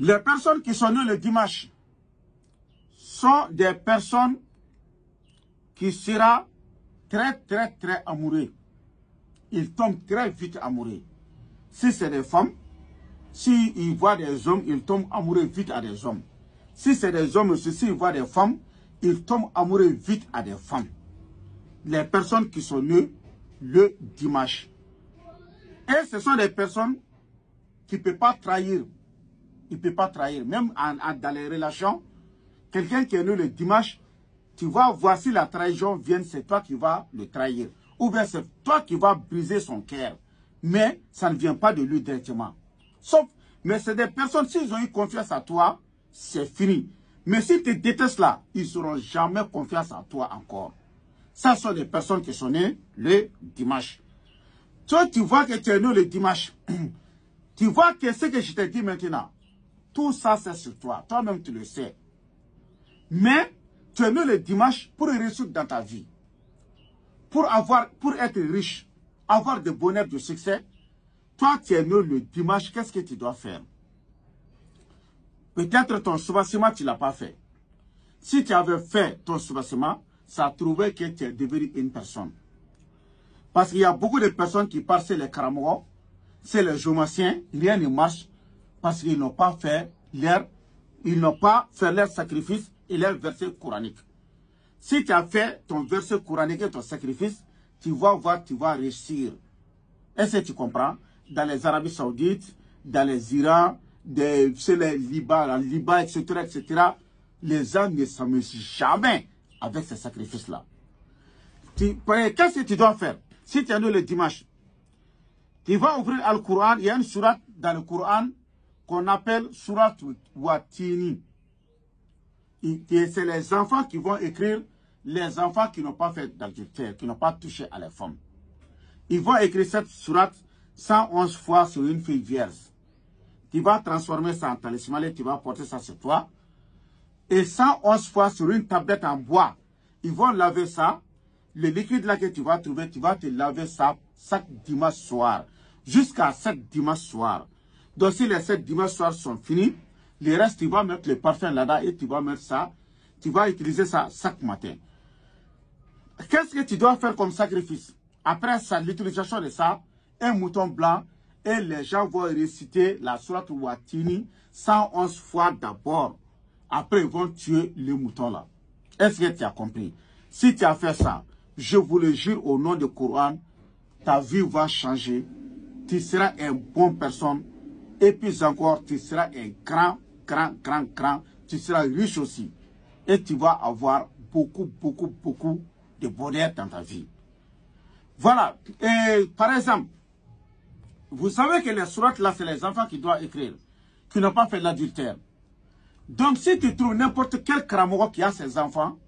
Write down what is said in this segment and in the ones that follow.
Les personnes qui sont nées le dimanche sont des personnes qui seront très amoureux. Ils tombent très vite amoureux. Si c'est des femmes, s'ils voient des hommes, ils tombent amoureux vite à des hommes. Si c'est des hommes aussi, s'ils voient des femmes, ils tombent amoureux vite à des femmes. Les personnes qui sont nées le dimanche. Et ce sont des personnes qui ne peuvent pas trahir. Ils ne peuvent pas trahir. Même dans les relations, quelqu'un qui est né le dimanche, tu vois, voici la trahison vient, c'est toi qui vas le trahir. Ou bien c'est toi qui vas briser son cœur. Mais ça ne vient pas de lui directement. Sauf, mais c'est des personnes, s'ils ont eu confiance à toi, c'est fini. Mais s'ils te détestent là, ils n'auront jamais confiance à toi encore. Ça sont des personnes qui sont nées le dimanche. Toi, tu vois que tu es né le dimanche. Tu vois que ce que je te dis maintenant, tout ça c'est sur toi. Toi-même tu le sais. Mais tu es né le dimanche pour réussir dans ta vie. Pour être riche, avoir de bonheur, de succès. Toi, tu es né le dimanche, qu'est-ce que tu dois faire? Peut-être ton soubassement, tu ne l'as pas fait. Si tu avais fait ton soubassement, ça trouvait que tu es devenu une personne. Parce qu'il y a beaucoup de personnes qui partent, c'est les Karamogo, c'est les Jomassiens, rien ne marche parce qu'ils n'ont pas fait leur sacrifice et leur verset coranique. Si tu as fait ton verset coranique et ton sacrifice, tu vas voir, tu vas réussir. Est-ce que tu comprends? Dans les Arabies Saoudites, dans les Iran, les Liban, etc., les gens ne s'amusent jamais avec ces sacrifices-là. Qu'est-ce que tu dois faire? Si tu es né le dimanche, tu vas ouvrir le Coran. Il y a une sourate dans le Coran qu'on appelle sourate Watini. C'est les enfants qui vont écrire, les enfants qui n'ont pas fait d'adultère, qui n'ont pas touché à les femmes. Ils vont écrire cette sourate 111 fois sur une fille vierge. Tu vas transformer ça en talisman et tu vas porter ça sur toi. Et 111 fois sur une tablette en bois. Ils vont laver ça. Le liquide là que tu vas trouver, tu vas te laver ça chaque dimanche soir. Jusqu'à 7 dimanche soir. Donc si les 7 dimanche soirs sont finis, le reste, tu vas mettre le parfum là-dedans et tu vas mettre ça. Tu vas utiliser ça chaque matin. Qu'est-ce que tu dois faire comme sacrifice? Après ça, l'utilisation de ça, un mouton blanc et les gens vont réciter la sourate Watini 111 fois d'abord. Après, ils vont tuer le mouton là. Est-ce que tu as compris? Si tu as fait ça, je vous le jure au nom du Coran, ta vie va changer. Tu seras une bonne personne. Et puis encore, tu seras un grand. Tu seras riche aussi. Et tu vas avoir beaucoup de bonheur dans ta vie. Voilà. Et par exemple, vous savez que les sourates là, c'est les enfants qui doivent écrire, qui n'ont pas fait l'adultère. Donc si tu trouves n'importe quel Karamogo qui a ses enfants,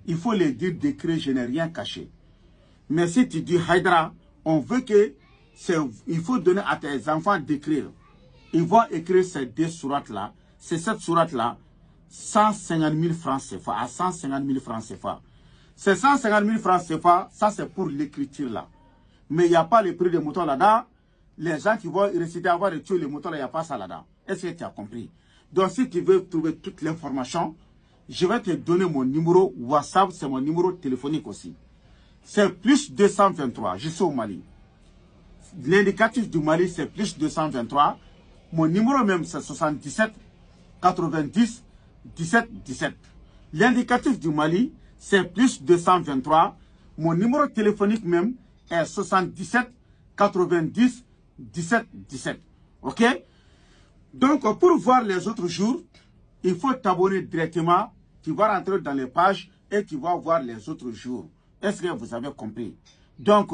il faut les dire d'écrire, je n'ai rien caché. Mais si tu dis Haïdara, on veut que, il faut donner à tes enfants d'écrire. Ils vont écrire ces deux sourates là, c'est cette sourate là, 150 000 francs CFA, à 150 000 francs CFA. Ces 150 000 francs CFA, ça c'est pour l'écriture là. Mais il n'y a pas le prix des moutons là-dedans. Les gens qui vont réciter avoir de tuer les moutons là, il n'y a pas ça là-dedans. Est-ce que tu as compris? Donc si tu veux trouver toute l'information, je vais te donner mon numéro WhatsApp, c'est mon numéro téléphonique aussi. C'est plus 223, je suis au Mali. L'indicatif du Mali, c'est plus 223. Mon numéro même, c'est 77 90 17 17. L'indicatif du Mali, c'est plus 223. Mon numéro téléphonique même est 77 90 17 17. Ok? Donc, pour voir les autres jours, il faut t'abonner directement. Tu vas rentrer dans les pages et tu vas voir les autres jours. Est-ce que vous avez compris? Donc,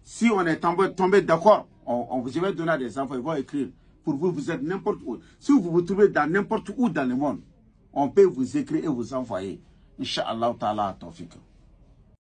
si on est tombé d'accord, on vous va donner des enfants, ils vont écrire. Pour vous, vous êtes n'importe où. Si vous vous trouvez dans n'importe où dans le monde, on peut vous écrire et vous envoyer. Inch'Allah ta'ala tawfiq.